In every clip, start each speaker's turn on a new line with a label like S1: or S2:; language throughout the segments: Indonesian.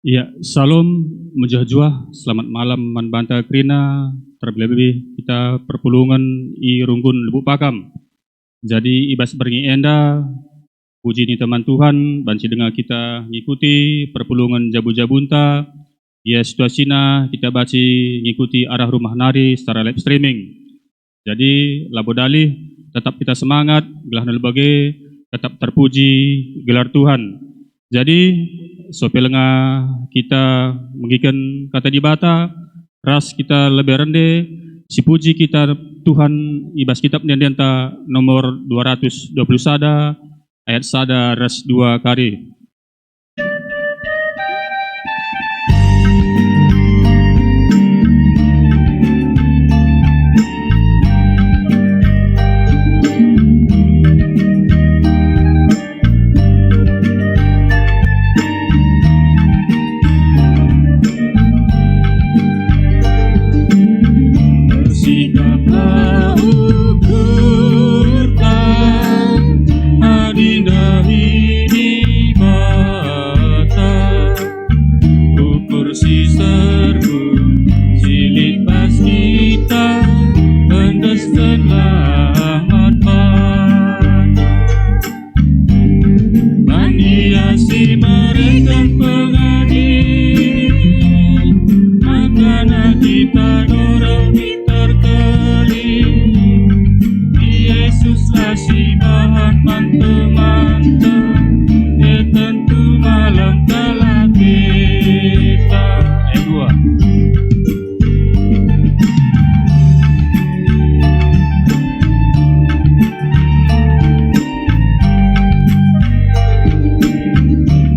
S1: Ya, salam mujahjuah, selamat malam man banta krina, terlebih kita perpulungan i runggun lebu pakam. Jadi ibas berngi enda, puji ni teman Tuhan, banci dengar kita ngikuti perpulungan jabu-jabunta, ya situasina kita baci ngikuti arah rumah nari secara live streaming. Jadi labo dalih, tetap kita semangat, gelah nalbage, tetap terpuji gelar Tuhan. Jadi sopelengah kita mengikan kata di bata, ras kita lebih rendah, si puji kita Tuhan ibas kitab Nyandianta nomor 220 sada, ayat sada ras 2 kari.
S2: Bersikaplah ukurkan adinda hidibata, ukur si serbu silit pas kita endas selamat maniasi mereka pengadil, makana kita dorong terkeli. Yesus lah si bahan mante-mante, tentu malam telah kita. Ayat 2.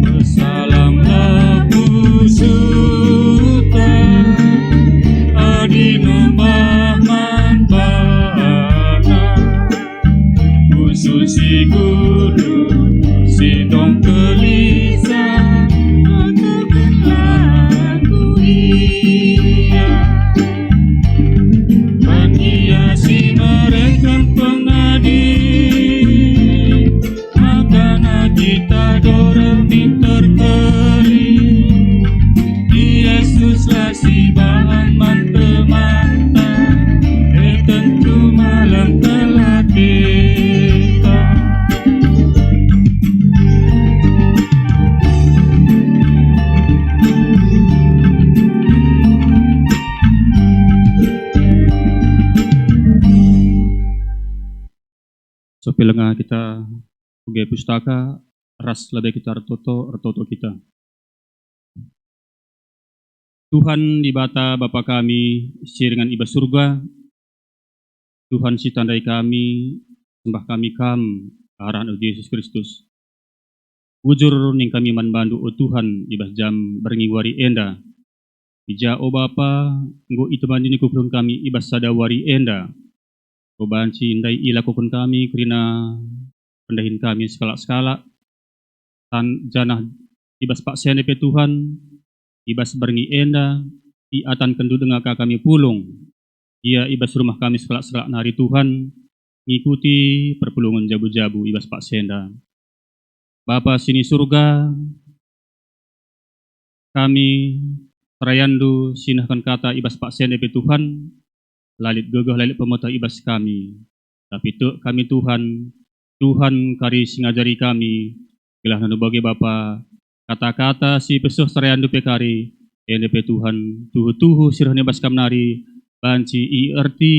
S2: Bersalamlah pusuta adino bahman bana, khususi guru sidong kelisa atakan lagu ia, menghiasi mereka pengadil, makana kita dorang terkeli. Yesuslah si bahan mante-mante, tentu malam telah kita.
S1: Sopelengah kita sebagai pustaka, ras lebih kita retoto kita. Tuhan di bata Bapa kami, siringan ibas surga, Tuhan si tandai kami, sembah kami arahan Yesus Kristus. Wujur ning kami manbandu o Tuhan ibas jam berngiwari enda. Ija o Bapa, nggo itu bandini kukurun kami ibas sadawari enda. O banci indai ilakukun kami kerina pendahin kami skala-skala. Tan janah ibas pak senepe Tuhan, ibas berngi enda, atan kendu dengar kami pulung. Ia ibas rumah kami sekelak-sekelak nari Tuhan, ngikuti perpulungan jabu-jabu ibas pak senda. Bapa sini surga, kami terayandu sinahkan kata ibas pak senda pe Tuhan, lalit gagah lalit pemotah ibas kami. Tapi kami Tuhan kari singajari kami, gelah nanu bagi Bapa, kata-kata si pesuh terayandu pe kari, NDP Tuhan, tuhu-tuhu sirahnya baskam nari, banci i erti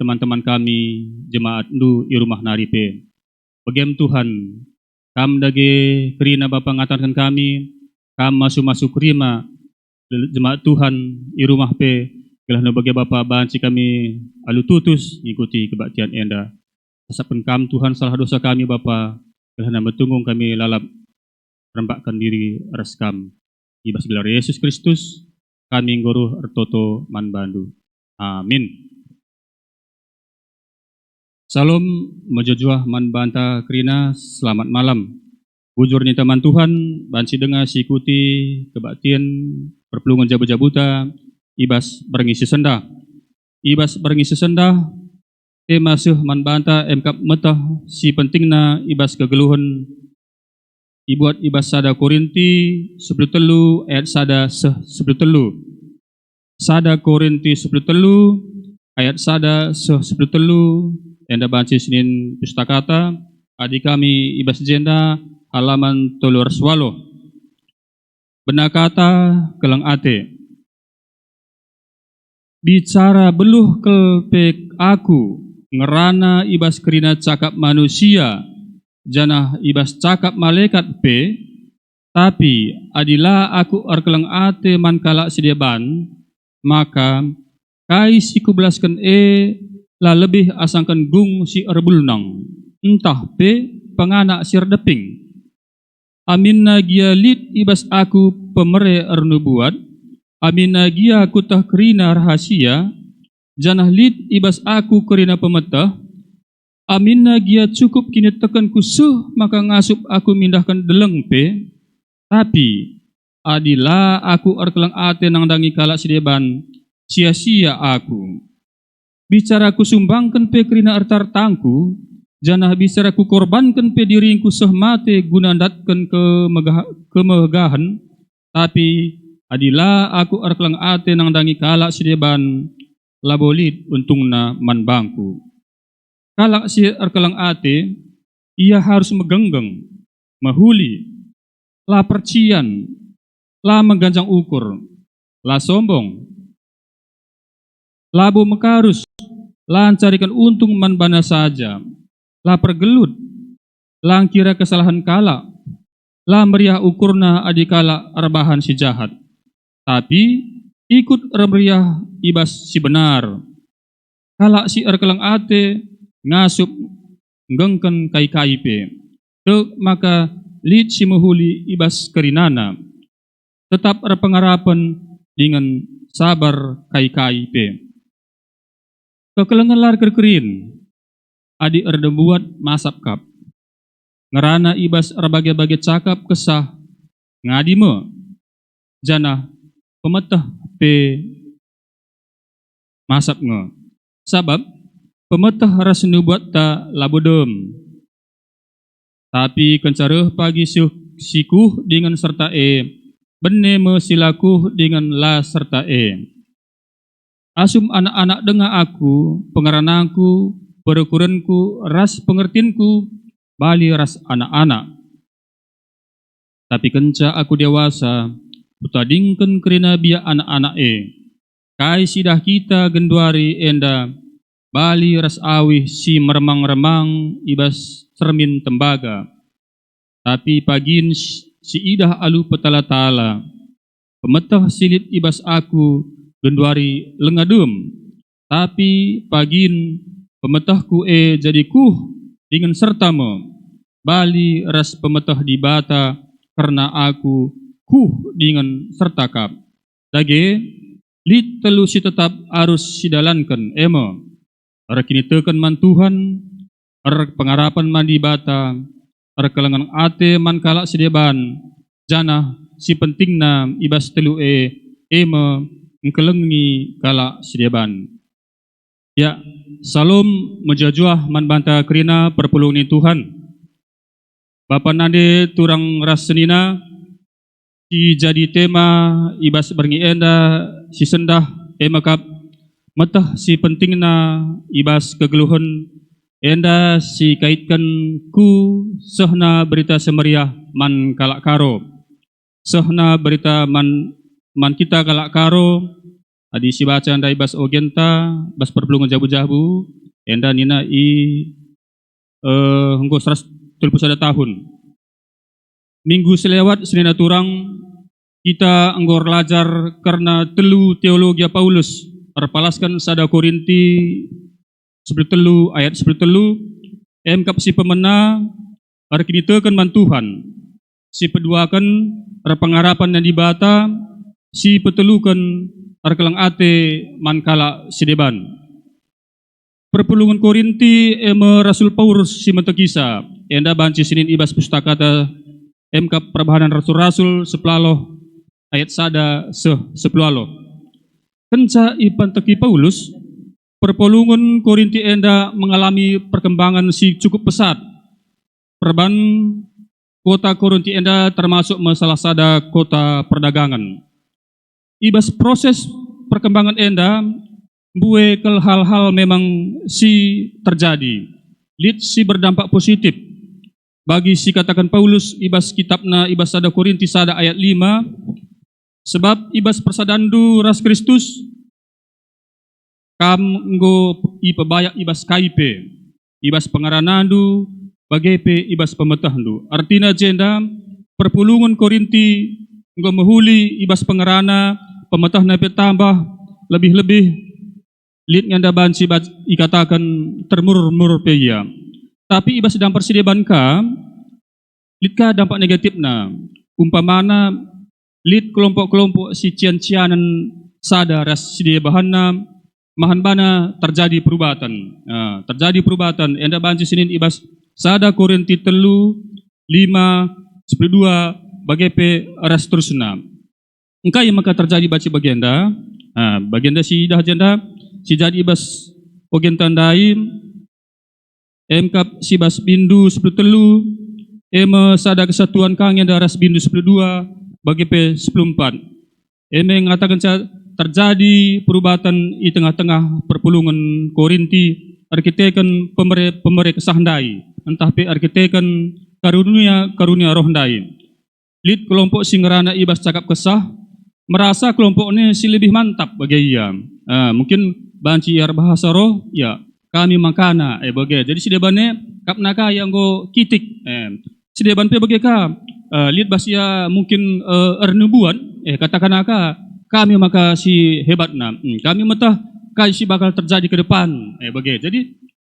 S1: teman-teman kami, jemaat ndu i rumah nari pe. Bagem Tuhan, kam dage kerina Bapa ngatarkan kami, kam masuk-masuk kerima, jemaat Tuhan i rumah pe, gelah nu bagi Bapa banci kami alu tutus, ngikuti kebaktian enda. Asapun kam Tuhan salah dosa kami Bapa, gelah na betunggung kami lalap rembakkan diri reskam. Ibas gelar Yesus Kristus, kami nggoruh ertoto manbandu. Amin. Salam majajuah manbanta krina, selamat malam. Bujur ni teman Tuhan, banci dengar sikuti kebaktian perpulungan jabu-jabuta, ibas berngisi sendah. Ibas berngisi sendah, masih manbanta emkap metah si pentingna ibas kegeluhan Ibuat ibas sada Korinti 13 ayat sada 13. Sada Korinti 13 ayat sada 13 enda banci Senin Pustakata adi kami ibas jenda halaman 308. Benar kata kelang ate. Bicara beluh kelpek aku ngerana ibas kerina cakap manusia janah ibas cakap malaikat pe, tapi adilah aku arkelang ate mankala sediaban, maka kai si kubelaskan la lebih asangkan gung si erbulnang, entah pe penganak sir deping. Aminna gia lid ibas aku pemere ernubuat, aminna gia kutah kerina rahasia, janah lid ibas aku kerina pemetah, aminna gia cukup kini tekan kusuh maka ngasup aku mindahkan deleng pe, tapi adilah aku arkelang ate nang dangi kalak sideban, sia-sia aku. Bicara ku sumbangkan pe kerina artar tangku, janah bicara ku korbankan pe diringku seh mate guna datkan kemegahan, tapi adilah aku arkelang ate nang dangi kalak sideban, labolit untungna manbangku. Kalak si arkelang ate, ia harus megenggeng, mahuli, la percian, la mengganjang ukur, la sombong, labo mekarus, la carikan untung manbana saja, la pergelut, la kira kesalahan kalak, la meriah ukurna adikala arbahan si jahat, tapi ikut meriah ibas si benar. Kalak si arkelang ate, ngasup gengken kai pe, tek maka lid si mahuli ibas kerinana, tetap pengarapan dengan sabar kai pe. Kekelengan lar kerkerin, adi erdebuat masap kap, ngerana ibas erbagai-bagai cakap kesah, ngadi me, janah pemetah pe masap nge, sabab pemetah ras nubuat ta labodem, tapi kencareh pagi sikuh dengan serta benne mesilakuh dengan la serta asum anak-anak dengar aku, pengerananku, perekuranku, ras pengertinku, bali ras anak-anak. Tapi kenca aku dewasa, kutadingken kerina biak anak-anak kai sidah kita genduari enda, bali ras awih si meremang-remang ibas cermin tembaga. Tapi pagin si idah alu petala-tala, pemetah silit ibas aku genduari lengadum, tapi pagin pemetahku jadi kuh dengan sertamu, bali ras pemetah di bata karena aku kuh dengan sertakap. Dage lid telu si tetap harus sidalankan emo. Kini tekan man Tuhan, pengarapan man di bata, kelengan ate man kalak sedeban, janah si pentingna ibas telu eme ngkelengi kalak sedeban. Ya, salam mejajuah man banta kerina perpulung ni Tuhan. Bapa nade turang ras senina, si jadi tema ibas berngi enda, si sendah emakap, metah si pentingna ibas kegeluhan enda si kaitkan ku sehna berita semeriah man kalak karo, sehna berita man kita kalak karo, adi si baca anda ibas ogenta bas perpelungan jabu-jabu enda nina hengko 130 tahun. Minggu selewat senina turang kita anggor lajar karena telu teologi Paulus perpalaskan sada Korinti 13 ayat 13 kap si pemena kini tekan man Tuhan si peduakan pengarapan yang dibata si petelukan arkelang ate mankala sideban. Perpulungan Korinti Rasul Paulus si mentekisa enda banci sinin ibas pustakata kap perbahanan rasul-rasul sepelaloh ayat sada sepelaloh. Kenca ipan teki Paulus, perpulungan Korinti enda mengalami perkembangan si cukup pesat. Perban kota Korinti enda termasuk masalah sada kota perdagangan. Ibas proses perkembangan enda, bue kel hal-hal memang si terjadi. Lid si berdampak positif. Bagi si katakan Paulus, ibas kitabna ibas sada Korinti sada ayat 5, sebab ibas persadandu ras Kristus, kamgo ipabayak ibas kaipe, ibas pengaranandu, bagepe ibas pemetahndu. Artinya jenda, perpulungan Korinti, nggo mahuli ibas pengarana, pemetahna petambah, lebih-lebih, lid nganda banci ikatakan termur-mur peya. Tapi ibas sedang persideban ka, lid ka dampak negatifna. Umpamana, lid kelompok-kelompok si cian-cianan sada ras sidia bahanna, mahan bana terjadi perubatan. Terjadi perubatan. Enda banci sinin ibas sada Korinti 3, 5, 12, bagepe ras terusna. Engkai maka terjadi baca bagenda. Bagenda si dah jenda, si jadi ibas ogen tandai, emkap si bas bindu 10 telu, sada kesatuan kang yang daras bindu 12, bagepe 14. Mengatakan terjadi perubatan di tengah-tengah perpulungan Korinti, arkiteken pemere kesahandai, entah pe arkiteken karunia roh ndai. Lid kelompok singerana ibas cakap kesah, merasa kelompoknya si lebih mantap bagi ia. Mungkin banci ar bahasa roh, ya kami makana bagi. Jadi si debane kapnaka yang go kitik. Si deban pe bagi ka, lid basia mungkin ernubuan, katakan aka kami maka si hebatna. Kami metah kai si bakal terjadi ke depan. Bagi. Jadi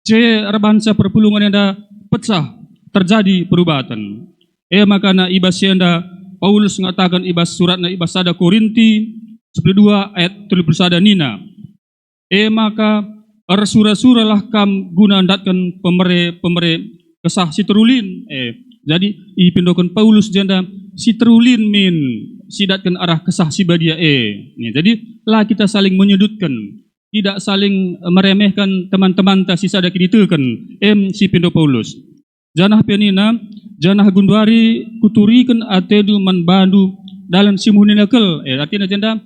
S1: je arbansa perpulungan yang ada pecah, terjadi perubatan. Makana ibas yanda Paulus mengatakan ibas suratna ibas sada Korinti 12 ayat 31 nina. Maka arsura-sura lah kam guna ndatkan pemere kesah si terulin. Jadi ipindokan Paulus janda si terulin min sidatkan arah kesah si badia. Jadi lah kita saling menyudutkan, tidak saling meremehkan teman-teman ta si sada kiditekan. Si pindo Paulus. Janah penina, janah gunduari kuturikan atedu manbandu dalam simuhinakel. Artinya janda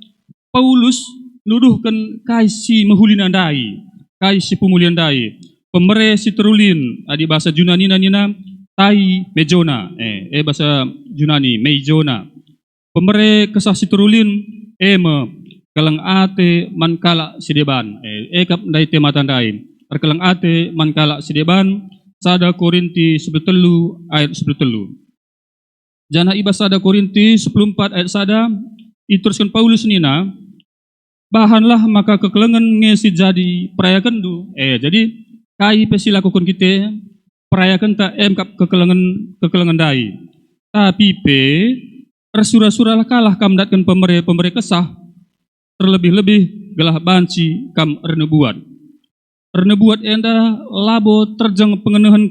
S1: Paulus nuduhkan kai si mahulinandai, kai si pemulindai, pemere si terulin, adi bahasa Yunani nina tai mejona, bahasa Yunani mejona. Pemere kesah si terulin, kalang ate mankala si deban, kap dai tematandai, kalang ate mankala si deban. Sada Korinti 10 ayat 10. Jana ibas sada Korinti 14 ayat sada, iteruskan Paulus nina, bahanlah maka kekelengan ngesi jadi perayakan du. Jadi kai pesi lakukan kita perayakan tak kap kekelengan dai. Tapi resura-sura kalah kam datkan pemere kesah, terlebih-lebih gelah banci kam renebuat. Renebuat enda labo terjang pengenahan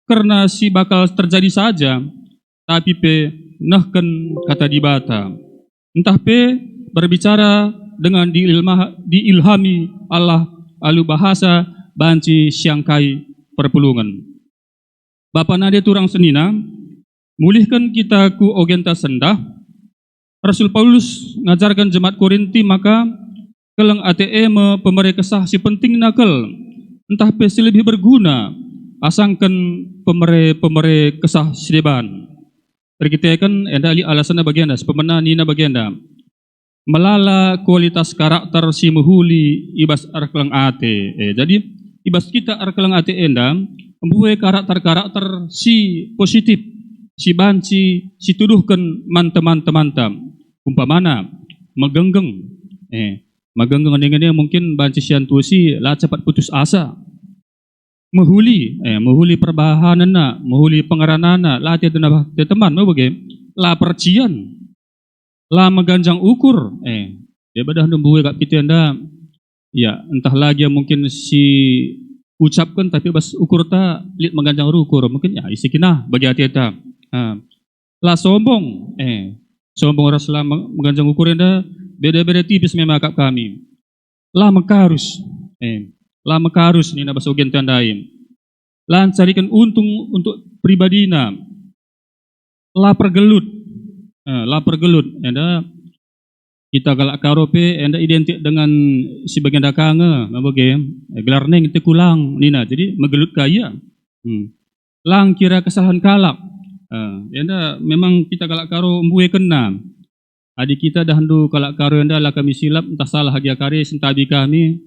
S1: karena si bakal terjadi saja, tapi nahkan kata dibata. Entah berbicara dengan diilhami Allah alu bahasa banci siangkai perpulungan. Bapa nade turang senina, mulihkan kita ku ogenta sendah. Rasul Paulus ngajarkan jemaat Korinti maka kelang ATM pemere kesah si penting nakal. Entah pesi lebih berguna, asangkan pemere kesah sideban. Terkitakan endali alasannya bagianda, sepemena nina bagianda. Melala kualitas karakter si muhuli ibas arkelang ate. Jadi ibas kita arkelang ate enda, membuat karakter si positif, si banci, si tuduhkan manta. Umpamana, magenggeng. Magenggeng dengan mungkin banci sian tusi lah cepat putus asa. Mahuli perbahanana, mahuli pengaranana, lah tiada teman, mau bagi, lah percian, lah meganjang ukur, dia badah numbuhe kak kita anda, ya entah lagi yang mungkin si ucapkan tapi bas ukur ta lihat meganjang ukur, mungkin ya isi kinah bagi hati kita, lah sombong, sombong orang selam meganjang ukur anda. Beda-beda tipis memang akak kami. Lah mekarus ni na basogen tandain. Lah carikan untung untuk pribadina. lapar gelut. Lapar gelut. Enda kita galak karope enda identik dengan sebagian dakange mabage gelar neng te kulang nina jadi megelut kaya. Lang kira kesalahan kalak. Enda memang kita galak karo mbue kena. Adik kita dah hendu kalak karo enda lah kami silap entah salah hagia kare sentabi kami.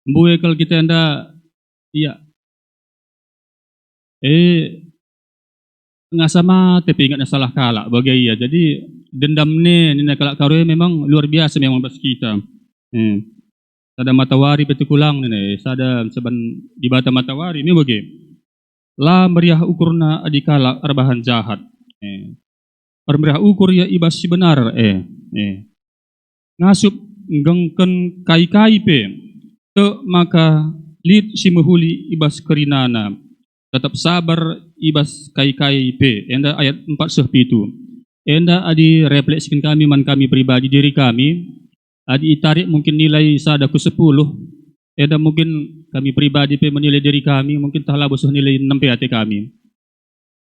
S1: Mbue kalau kita enda iya. Nggak sama tapi ingatnya salah kalak bagai iya. Jadi dendam ni kalak karo memang luar biasa memang bas kita. Sada matawari betul kulang ni, sada seban di bata matawari ni bagai. La meriah ukurna adikala arbahan jahat. Meriah ukur ya ibas si benar. Ngasup gengken kai-kai pe. Te maka lid si mehuli ibas kerinana. Tetap sabar ibas kai-kai pe. Enda ayat 4 itu. Enda adi refleksikan kami man kami pribadi diri kami. Adi itarik mungkin nilai sada ku 10. Enda mungkin kami pribadi pe menilai diri kami mungkin tahlah bosuh nilai 6 pe ate kami.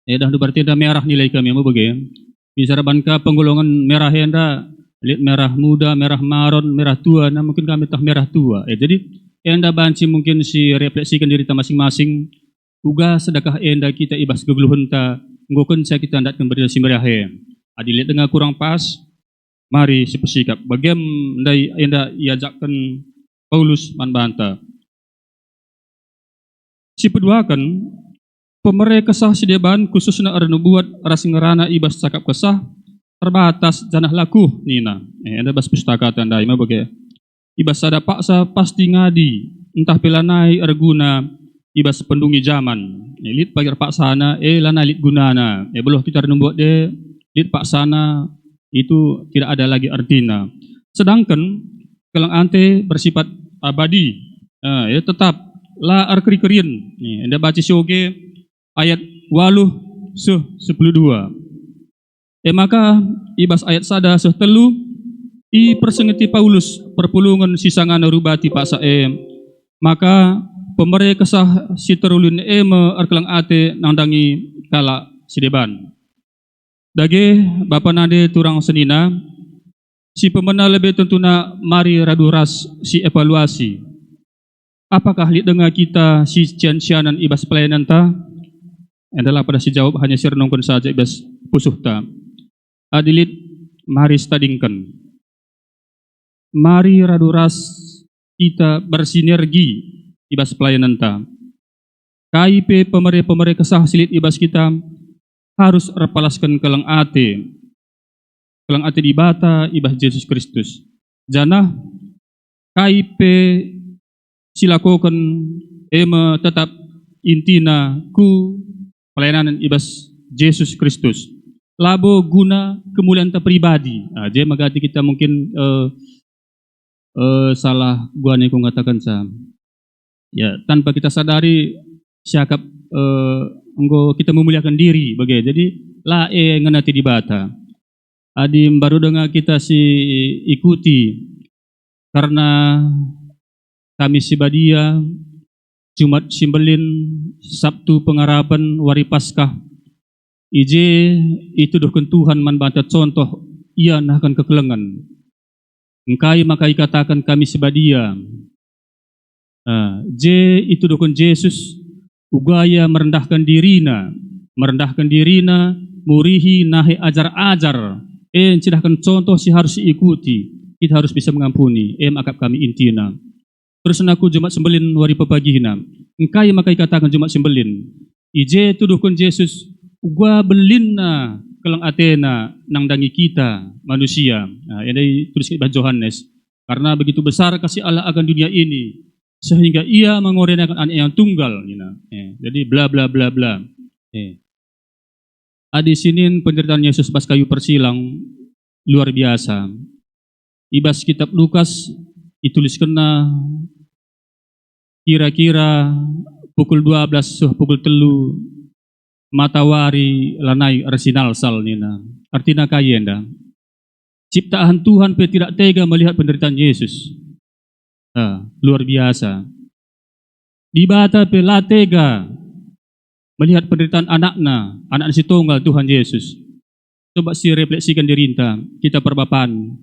S1: Enda berarti enda merah nilai kami mau bagai. Bisa banka penggolongan merah enda lihat merah muda, merah maron, merah tua. Nah mungkin kami tah merah tua. Jadi enda banci mungkin si refleksikan diri kita masing-masing. Uga sedekah enda kita ibas gegluhun ta ngokon saya kita ndak kembali simbarahe. Adi lihat dengan kurang pas, mari sepesikap. Bagam ndai enda iajakkan Paulus man banta. Si peduakan pemere kesah sideban khususnya ada nubuat ras ngerana ibas cakap kesah terbatas janah laku nina. Enda bas pustaka tandai mah bagai ibas sada paksa pasti ngadi entah pelanai arguna ibas pendungi zaman. Lit pagar paksana lana lit gunana. Beloh kita nubuat de lit paksana itu tidak ada lagi artinya. Sedangkan kelang ante bersifat abadi. Tetap la arkri-krian. Anda baca sioge ayat 8:12. Maka ibas ayat sada telu i persengeti Paulus perpulungan sisangana rubati paksa maka pemere kesah si terulun arkelang ate nandangi kala sideban. Dage bapa nade turang senina si pemena lebih tentuna mari raduras si evaluasi. Apakah li dengar kita si cian-cianan ibas pelayanan ta? Adalah pada si jawab hanya si renungkan saja ibas pusuh ta. Adilit mari stadingkan. Mari raduras kita bersinergi ibas pelayanan ta. KIP pemere kesah silit ibas kita harus repalaskan kelang ate di bata ibas Yesus Kristus. Jana KIP silakokan tetap intina ku pelayanan ibas Yesus Kristus. Labo guna kemuliaan ta pribadi. Dia magati kita mungkin salah gua nih ku ngatakan sa. Ya, tanpa kita sadari siakap engko kita memuliakan diri bagai. Jadi la ngenati di bata. Adi baru dengar kita si ikuti karena kami sibadia Jumat Simbelin Sabtu Pengharapan Wari Paskah ije itu dohkan Tuhan man banta contoh ia nakan kekelengan engkai maka ikatakan kami sibadia je itu dohkan Yesus ugaya merendahkan dirina murihi nahi ajar-ajar cidahkan contoh si harus diikuti kita harus bisa mengampuni akap kami intina. Terus aku Jumat Sembelin wari pepagihina. Engkai maka ikatakan Jumat Sembelin. Ije tuduhkan Yesus ugwa belina kelang atena nang dangi kita manusia. Ini tulis Ibn Yohanes. Karena begitu besar kasih Allah akan dunia ini sehingga ia mengorbankan anak yang tunggal. Jadi bla bla bla bla. Di sini penderitaan Yesus pas kayu persilang luar biasa. Ibas kitab Lukas dituliskan kira-kira pukul 12 pukul 3 matawari lanai arsinal sal nina. Artinya kayenda. Ciptaan Tuhan pe tidak tega melihat penderitaan Yesus. Luar biasa. Di bata pe la tega melihat penderitaan anak si tunggal Tuhan Yesus. Coba si refleksikan diri kita perbapaan.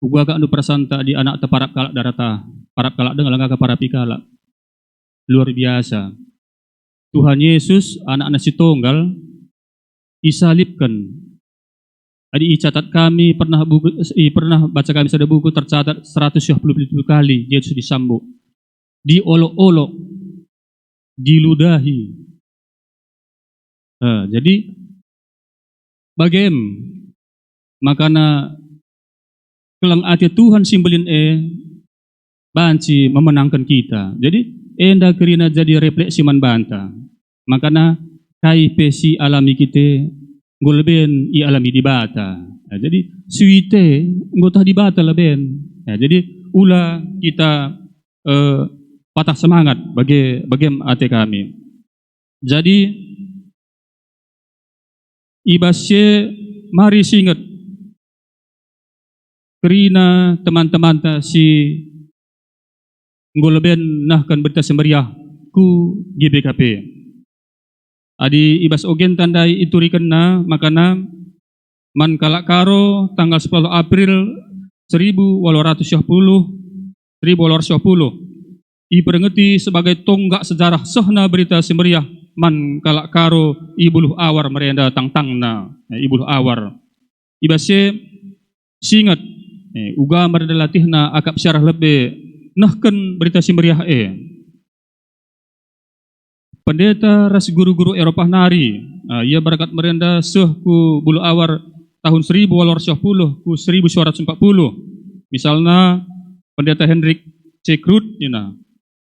S1: Ugua ka anu prasanta di anak te parap kalak darata, parap kalak dengan langkah para pikala. Luar biasa. Tuhan Yesus anak nasi tunggal disalibkan. Adi catat kami pernah baca kami ada buku tercatat 127 kali Yesus disambut, diolok-olok, diludahi. Jadi bagaimana makana kelang ati Tuhan simbolin banci memenangkan kita. Jadi enda kerina jadi refleksi man banta. Makana kai pesi alami kita ngolben i alami di bata. Jadi suite ngotah di bata leben. Jadi ula kita patah semangat bagi ate kami. Jadi ibasye mari singet kerina teman-teman ta si ngolben nahkan berita semeriah ku GBKP. Adi ibas ogen tandai iturikan na makana man kalak karo tanggal 10 April 1810 iperengeti sebagai tonggak sejarah sehna berita semeriah man kalak karo ibuluh awar merenda tangtangna ibuluh awar ibasye singat uga merenda latihna akap syarah lebe nahkan berita semeriah pendeta ras guru-guru Eropah nari, ia berkat merenda ku bulu awar tahun 1810 ku 1940. Misalnya pendeta Hendrik C. Krut,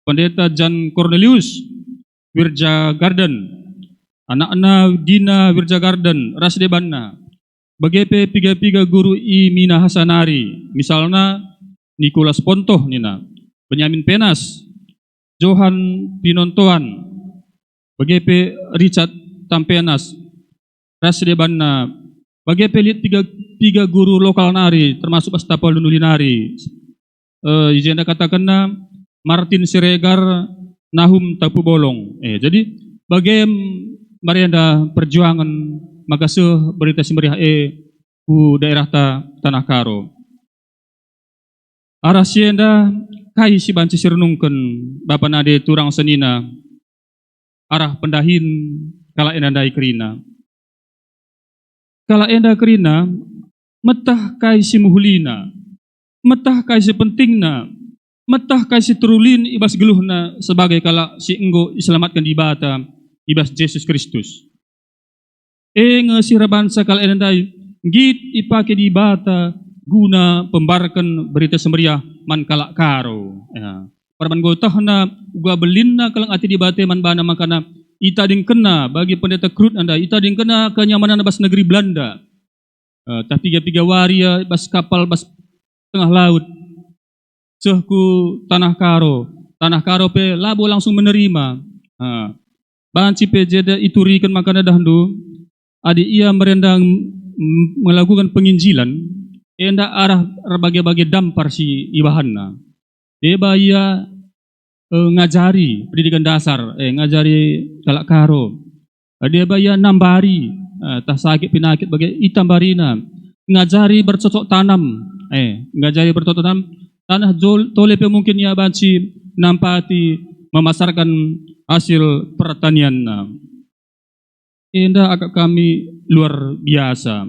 S1: pendeta Jan Cornelius Wirja Garden, anak-anak Dina Wirja Garden, ras debanna. Bagepe piga-piga guru i Mina Hasanari, misalnya Nicholas Pontoh, Benyamin Penas, Johan Pinontoan, bagepe Richard Tampenas, Rasdebanna, bagepe lihat tiga guru lokal nari, termasuk Astapal Nuli nari. Izin katakan Martin Siregar, Nahum Tapu Bolong. Jadi bagaim marianda perjuangan magasuh berita semeriah ku daerah Tanah Karo. Arasienda kai si banci sirnungken Bapak Nade turang senina arah pendahin kala enda kerina. Kala enda kerina metah kai si muhulina, metah kai si pentingna, metah kai si terulin ibas geluhna sebagai kala si enggo diselamatkan di bata ibas Yesus Kristus. Ngesirabansa kala enda git ipake di bata guna pembarkan berita semeriah man kala karo. Parban gotahna gua belinna kalang ati di bate man bana makana ita ding kena bagi pendeta Krut anda ita ding kena kenyamanan bas negeri Belanda. Tah tiga waria bas kapal bas tengah laut. Sehku tanah karo pe labo langsung menerima. Banci pe jeda iturikan makana dahdu adi ia merendang melakukan penginjilan enda arah berbagai-bagai dampar si ibahanna. Deba ia ngajari pendidikan dasar, ngajari kalak karo. Deba ia nambari, tah sakit pinakit bagi itambarina. Ngajari bercocok tanam, ngajari bercocok tanam. Tanah tole pe mungkin ia banci nampati memasarkan hasil pertanian. Enda agak kami luar biasa.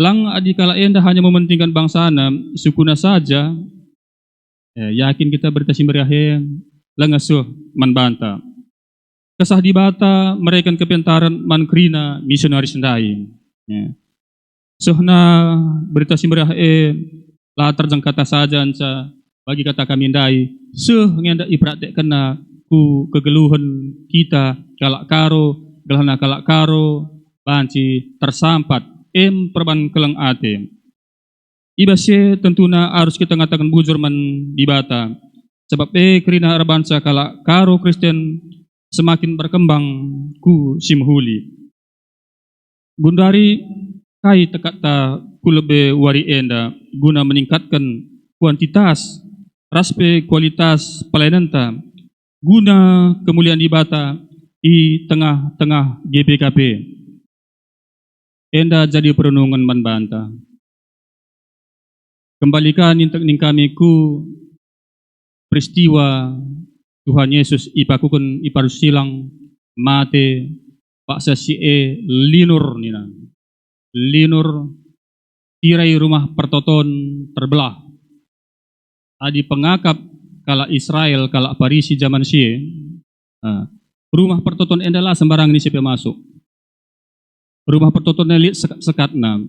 S1: Lang adi kala enda hanya mementingkan bangsana, sukuna saja. Yakin kita berita semeriah langasuh man banta. Kesah di bata mereka kepentaran man krina misionaris sendai. Sohna berita semeriah latar jang kata saja anca bagi kata kami ndai seh ngenda ipraktek kena ku kegeluhan kita kalak karo gelana kalak karo banci tersampat perban kelang ate. Ibasye tentunya harus kita ngatakan bujur man di bata. Sebab kerina arbansa kala karo Kristen semakin berkembang ku simhuli. Gundari kai tekata ku lebe wari enda guna meningkatkan kuantitas raspe kualitas pelayanan ta guna kemuliaan di bata di tengah-tengah GBKP. enda jadi perenungan man banta. Kembalikan ning kami ku peristiwa Tuhan Yesus ipakukun iparusilang mate paksa si linur nina. Linur tirai rumah pertoton terbelah. Adi pengakap kala Israel kala Parisi zaman sie. Rumah pertoton endalah sembarang ni siapa masuk. Rumah pertoton elit sekatna.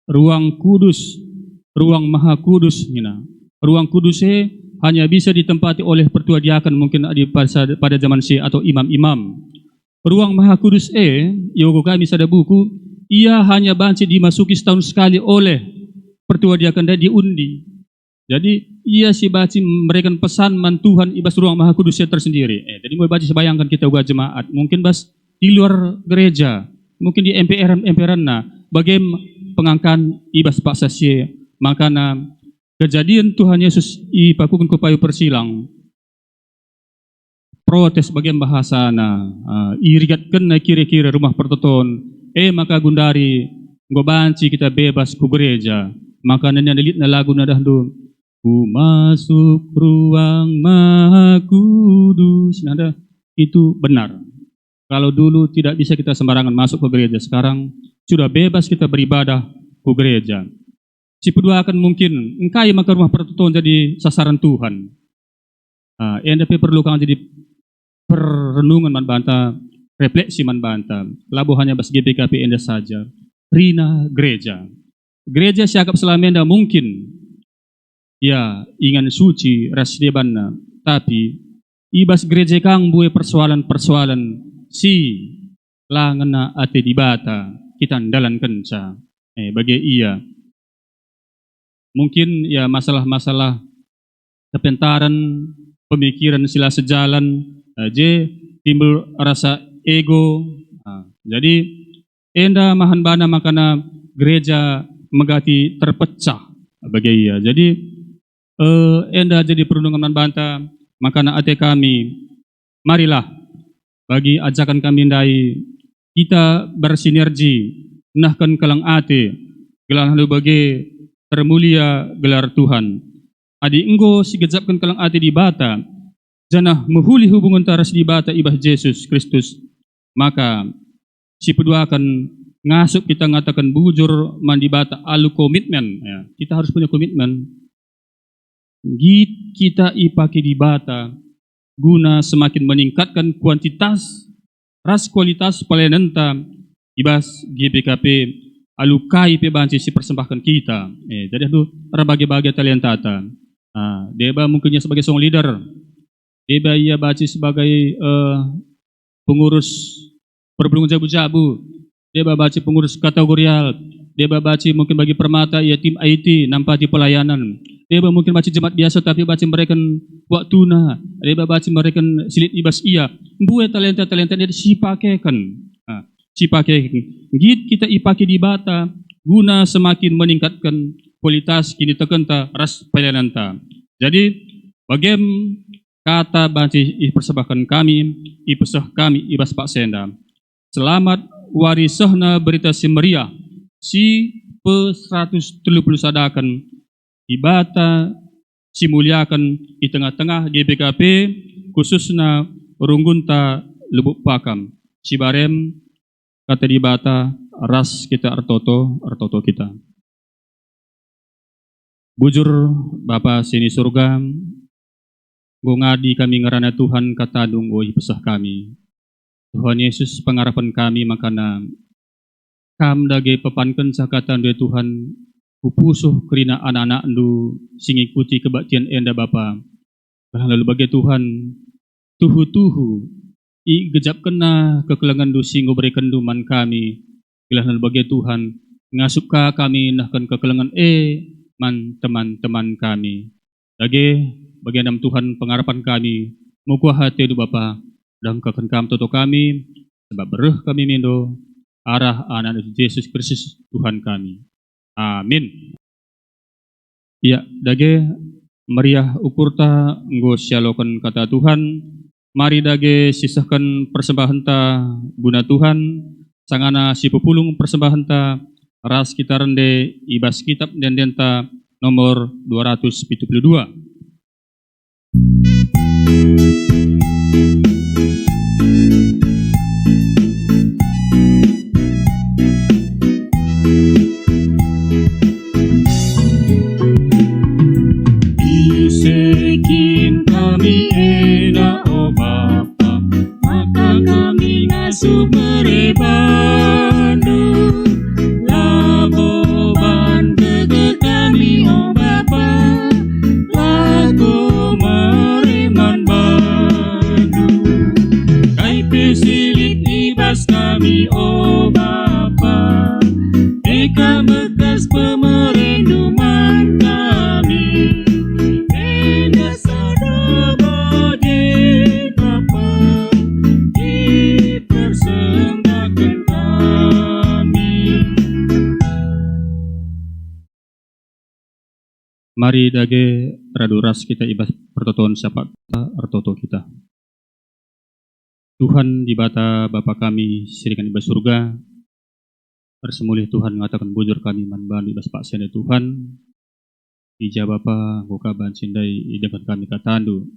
S1: Ruang kudus, ruang maha kudus nina. Ruang kudus hanya bisa ditempati oleh pertua diakan mungkin pada zaman sie atau imam-imam. Ruang maha kudus yogo kami sada buku, ia hanya banci dimasuki setahun sekali oleh pertua diakan dan diundi. Jadi ia si baci memberikan pesan man Tuhan ibas ruang maha kudusnya tersendiri. Jadi mau baca bayangkan kita gua jemaat, mungkin bas di luar gereja, mungkin di MPR na, bagaimana pengangkan ibas pak sasye, makana kejadian Tuhan Yesus ipakukun kupayu persilang, protes bagian bahasa na, irigatkan na kira-kira rumah pertoton, maka gundari gobanci kita bebas ku gereja, maka nanya delit na lagu na dahdu. Ku masuk ruang maha kudus. Nada, itu benar. Kalau dulu tidak bisa kita sembarangan masuk ke gereja, sekarang sudah bebas kita beribadah ke gereja. Si kedua akan mungkin engkai maka rumah pertoton jadi sasaran Tuhan. NDP perlu kan jadi perenungan man banta, refleksi man banta. Labu hanya bas GPKP enda saja. Rina gereja. Gereja siakap selamenda mungkin ya ingan suci ras debanna, tapi ibas gereja kang buai persoalan-persoalan si langena ate dibata kita andalan kenca bagi ia mungkin ya masalah-masalah kepentaran pemikiran sila sejalan je timbul rasa ego. Jadi enda mahan bana makana gereja megati terpecah bagi ia. Jadi enda jadi perundungan banta makana ate kami marilah bagi ajakan kami ndai kita bersinergi nahkan kalang ate gelar halu bagi termulia gelar Tuhan adi enggo si gejapkan kalang ate di bata janah menghuli hubungan taras di bata ibah Yesus Kristus maka si kedua akan ngasuk kita ngatakan bujur mandi bata alu komitmen ya. Kita harus punya komitmen kita ipaki di bata guna semakin meningkatkan kuantitas ras kualitas pelayanan ibas GPKP alukai pe banci si persembahkan kita. Jadi itu terbagi-bagi talentata. Deba mungkinnya sebagai song leader. Deba ia baci sebagai pengurus perbelungan jabu-jabu. Deba baci pengurus kategorial. Deba baci mungkin bagi permata ia tim IT nampati pelayanan. Deba mungkin baca jemaat biasa tapi baca mereka waktu na. Deba baca mereka silit ibas ia. Buat talenta-talenta dia sipakekan. Sipakekan. Git kita ipaki di bata guna semakin meningkatkan kualitas kini tekenta ras pelayanan ta. Jadi bagaimana kata banci persembahkan kami, ipesah kami ibas Pak Senda. Selamat warisahna berita si meriah si pe-130 sadakan ibata simuliakan di tengah-tengah GPKP khususnya Runggunta Lubuk Pakam Cibarem kata di bata ras kita artoto kita bujur Bapa sini surga ngadi kami ngerana Tuhan kata dungoi pesah kami Tuhan Yesus pengharapan kami makana kam dage pepankan sakatan dari Tuhan upusuh kerina anak-anak ndu sing ikuti kebaktian enda Bapa. Lalu bagi Tuhan tuhu-tuhu i gejap kena kekelangan du sing berikan duman kami. Lalu bagi Tuhan ngasuka kami nahkan kekelangan man teman-teman kami. Dage bagi nam Tuhan pengharapan kami muka hati du Bapa dan kekenkam toto kami sebab bereh kami mindo arah anak Yesus Kristus Tuhan kami. Amin. Ya, dage meriah ukurta nggo syalokan kata Tuhan. Mari dage sisahkan persembahan ta guna Tuhan. sangana si pupulung persembahan ta ras kita rende ibas kitab dan denta nomor 272.
S2: Isekin kami ena o Bapa, maka kami ngasuh merebandu. Laboban keke kami o Bapa, lago mereman bandu. Kai pesilit ibas kami o Bapa, eka bekas pemerenduman kami.
S1: Mari dage raduras kita ibas pertotoan siapa artoto kita. Tuhan di bata Bapa kami sirikan ibas surga. Persemulih Tuhan mengatakan bujur kami manbandu ibas Pak Sene Tuhan. Ija Bapa goka bancindai idakan kami katandu.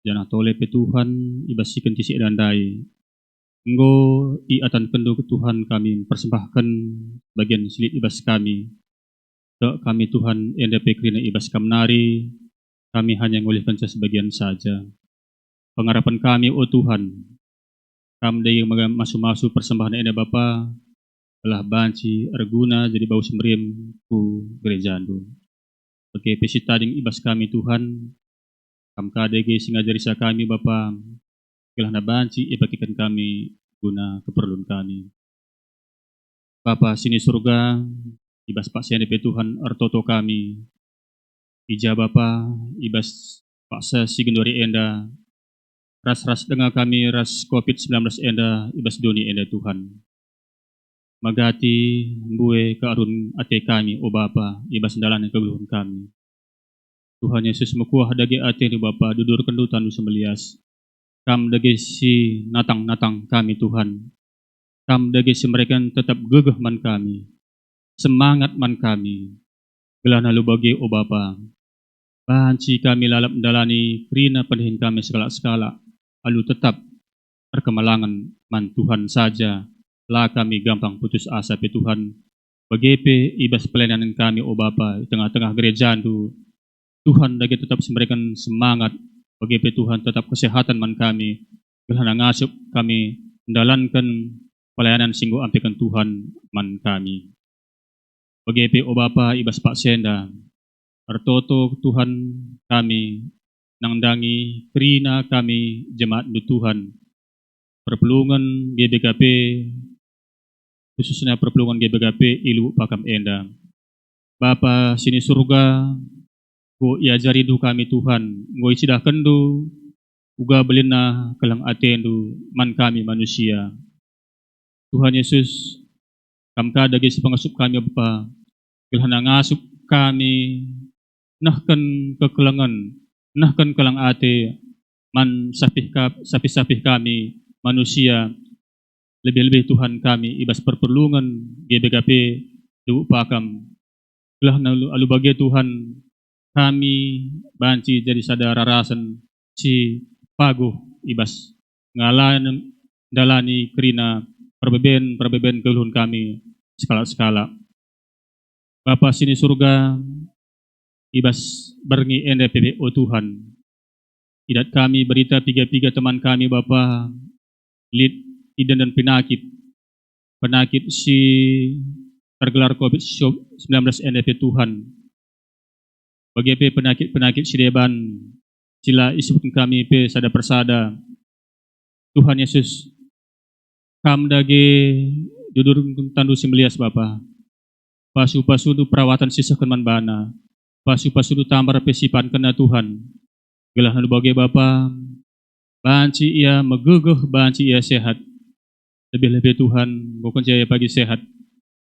S1: Janah tole pe Tuhan ibas siken tisi dandai. Enggo i atan kendo ke Tuhan kami persembahkan bagian silit ibas kami. Dok kami Tuhan enda pekrina ibas kamnari, kami hanya ngolehkan sebagian saja. Pengharapan kami, oh Tuhan, kami yang masuk-masuk persembahan enda Bapa, telah banci arguna jadi bau semrim ku gereja andu. Oke, pesita ding ibas kami Tuhan, kam kadege singajarisa kami Bapa, telah na banci ibakikan kami guna keperluan kami. Bapa sini surga, ibas Pak CNP Tuhan artoto kami. Ija Bapa, ibas Pak Sigendori enda. Ras-ras dengar kami ras COVID-19 enda, ibas doni enda Tuhan. Magati, mbue kearun ate kami, o Bapa, ibas dalan kegeluhan kami. Tuhan Yesus mekuah dagi ate ni Bapa, dudur kendutan nu semelias. Kam dagi si natang-natang kami Tuhan. Kam dagi si mereka tetap gegeh man kami. Semangat man kami, gelana lu bagi o Bapa, banci kami lalap mendalani krina pendihin kami skala-skala, alu tetap perkemalangan man Tuhan saja, lah kami gampang putus asa pe Tuhan, bagepe ibas pelayanan kami o Bapa, tengah-tengah gereja tu, Tuhan lagi tetap memberikan semangat, bagepe Tuhan tetap kesehatan man kami, gelana ngasup kami mendalankan pelayanan singgo ampikan Tuhan man kami. Bagepe o Bapa ibas Pak Senda, artoto Tuhan kami, nangdangi krina kami jemaat nu Tuhan, perpelungan GBKP, khususnya perpelungan GBKP ilu pakam enda. Bapa sini surga, go iajari du kami Tuhan, go isidah kendu, uga belina kelang atendu, man kami manusia. Tuhan Yesus, kamka dagi si pengasup kami Bapa, gelana ngasup kami, nahkan kekelangan, nahkan kelang ate, man sapih kami manusia, lebih-lebih Tuhan kami ibas perperlungan GBKP du pakam. Gelana alu bagi Tuhan kami banci jadi sadara rasan si paguh ibas ngalan dalani krina perbeben keluhun kami skala-skala. Bapa sini surga, ibas berngi NDPP o Tuhan. Idat kami berita tiga teman kami Bapa, lid idan dan penakit si tergelar COVID-19 NDP Tuhan. Bagepe penakit si deban, sila isipun kami pe sada persada. Tuhan Yesus, kam dage dudur tandu simbelias Bapa. Pasu-pasu du perawatan sisa keman bana, pasu-pasu du tambar pesipan kena Tuhan. Gelah nu bagi Bapa, banci ia megegeh, banci ia sehat. Lebih-lebih Tuhan, bukan jaya pagi sehat.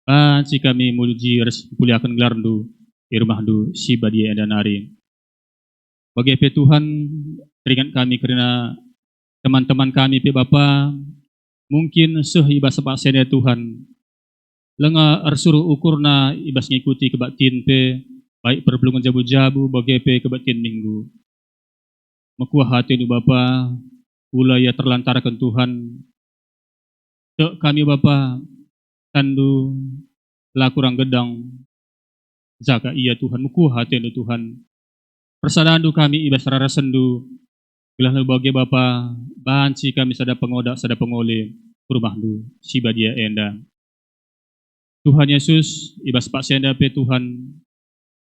S1: Banci kami muji res puliakan gelar du, di rumah du si badi dan nari. Bagi Tuhan, teringat kami karena teman-teman kami Bapa, Mungkin ibas paksen ya Tuhan. Lenga arsuruh ukurna ibas ngikuti kebaktin pe, baik perbelungan jabu-jabu bagi pe kebaktin minggu. Makuah hati nu Bapa, pula ya terlantarkan Tuhan. Tek kami Bapa, tandu lakurang gedang, jaga iya Tuhan, makuah hati nu Tuhan. Persadandu kami ibas rara sendu, gelah nu bagi Bapa, banci kami sada pengodak, sada pengole, rumahdu, si badia enda. Tuhan Yesus, ibas pak senda pe Tuhan,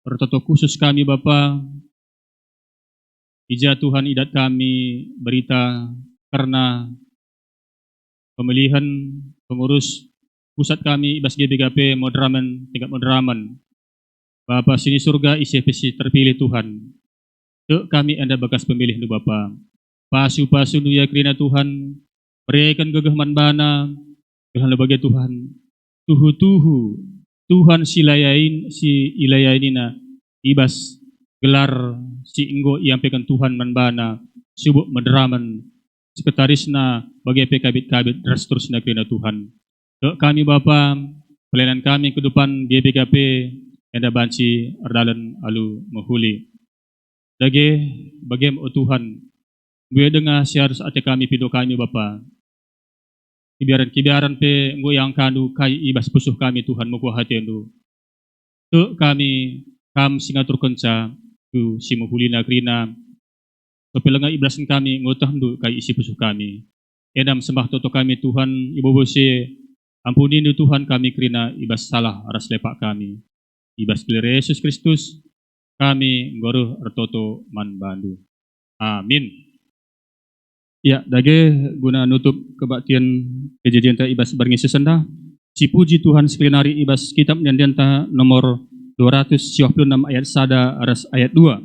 S1: pertoto khusus kami Bapa, ija Tuhan idat kami berita karena pemilihan pengurus pusat kami ibas GBKP Modraman, tingkat Modraman. Bapa sini surga isi terpilih Tuhan. Dek kami anda bekas pemilih nu Bapa. Pasu-pasu nu ya kerina Tuhan, berikan gegah manbana, gelah bagi Tuhan. Tuhu-tuhu, Tuhan si ilayainina, ibas gelar si enggo iampaikan Tuhan manbana, subuk Modraman, sekretarisna bagi kabit-kabit terusna kerina Tuhan. Dek kami Bapa, pelayanan kami ke depan GBKP enda banci ardalan alu mahuli. Dage bagem o Tuhan, gue dengar siarus ate kami pido kami Bapa. Kibiaran pe nggo yang kanu kai ibas pusuh kami Tuhan muku hati endo. Dek kami kam singatur kenca tu si mahuli nagrina. Kepelenga iblasan kami ngotah ndu kai isi pusuh kami. Edam sembah toto kami Tuhan ibu bose. Ampuni nu Tuhan kami kerina ibas salah aras lepak kami. Ibas gelar Yesus Kristus kami nggoruh ertoto man bandu. Amin. Ya, dage guna nutup kebaktian kejadian ta ibas barngi sesenda. Si puji Tuhan seklinari ibas kitab nyandianta nomor 296 ayat 1 aras ayat 2.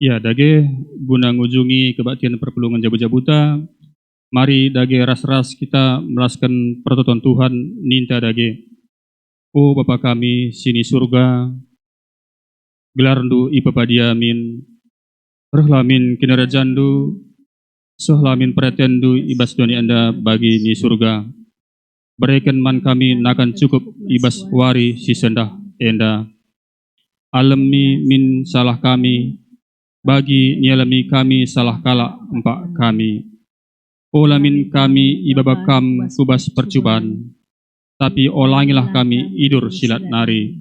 S1: Ya, dage guna ngunjungi kebaktian perpelungan jabu-jabuta, mari dage ras-ras kita melaskan pertoton Tuhan ninta dage. O Bapa kami sini surga, gelarndu ipapadiamin, rehlamin kinarajandu, sohlamin pretendu ibas doni anda bagi ni surga. Berikan man kami nakan cukup ibas wari si sendah enda. Alami min salah kami, bagi nialami kami salah kala empak kami. Olamin kami ibabakam kubas percubaan. tapi olangilah kami idur silat nari.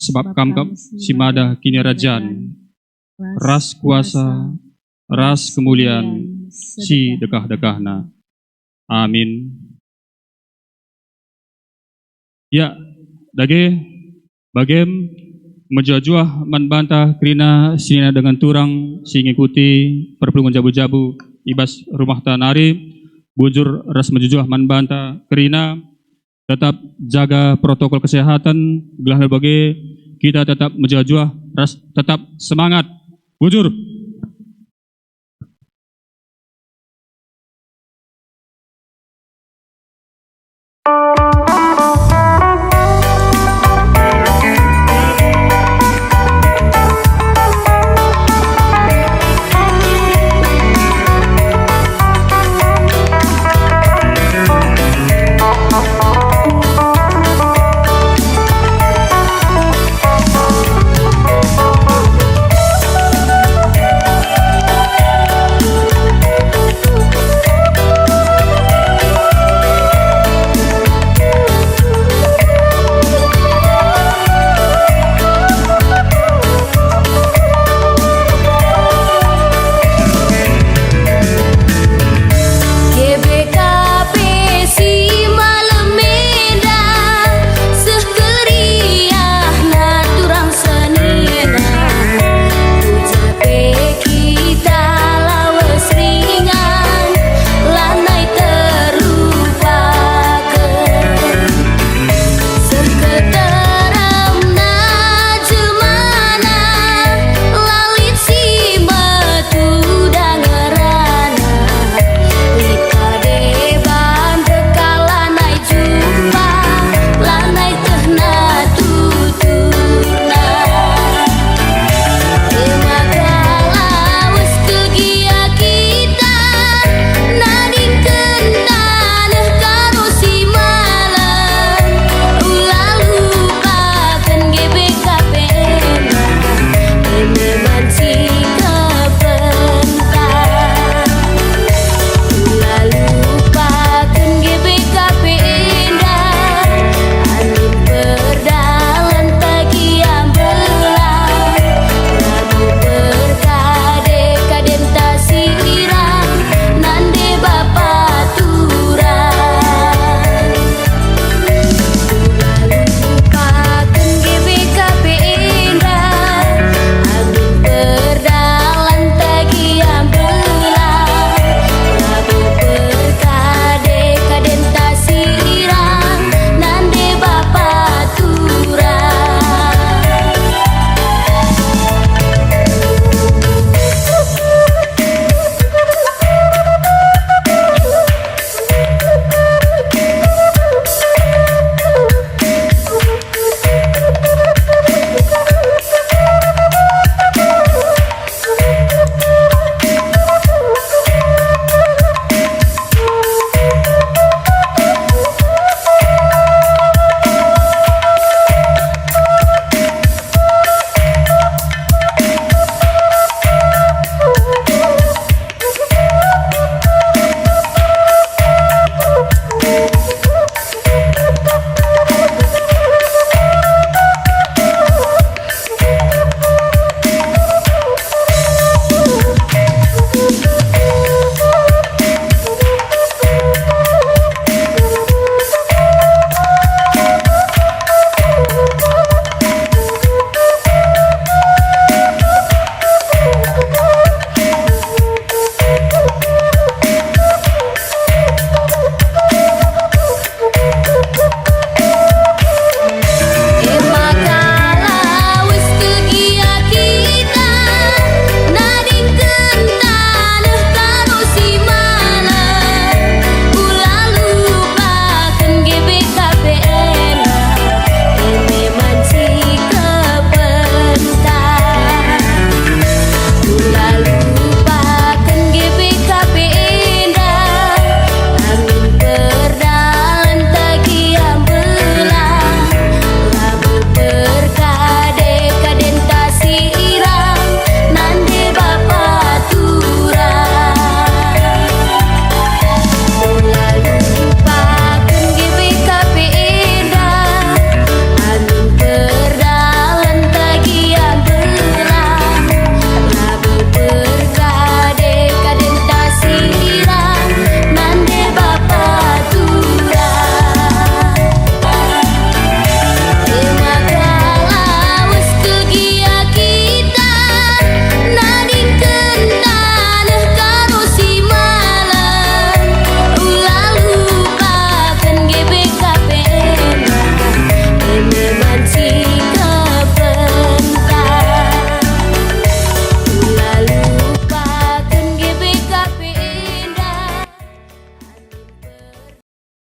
S1: Sebab kam simada kini rajan, ras kuasa, ras kemuliaan, si dekah-dekahna. Amin. Ya, bagem menjuah membantah kerina sini dengan turang si ngikuti perpelungan jabu-jabu ibas rumah tanari bujur ras menjuah membantah kerina tetap jaga protokol kesehatan gelah bagi kita tetap menjuah ras tetap semangat bujur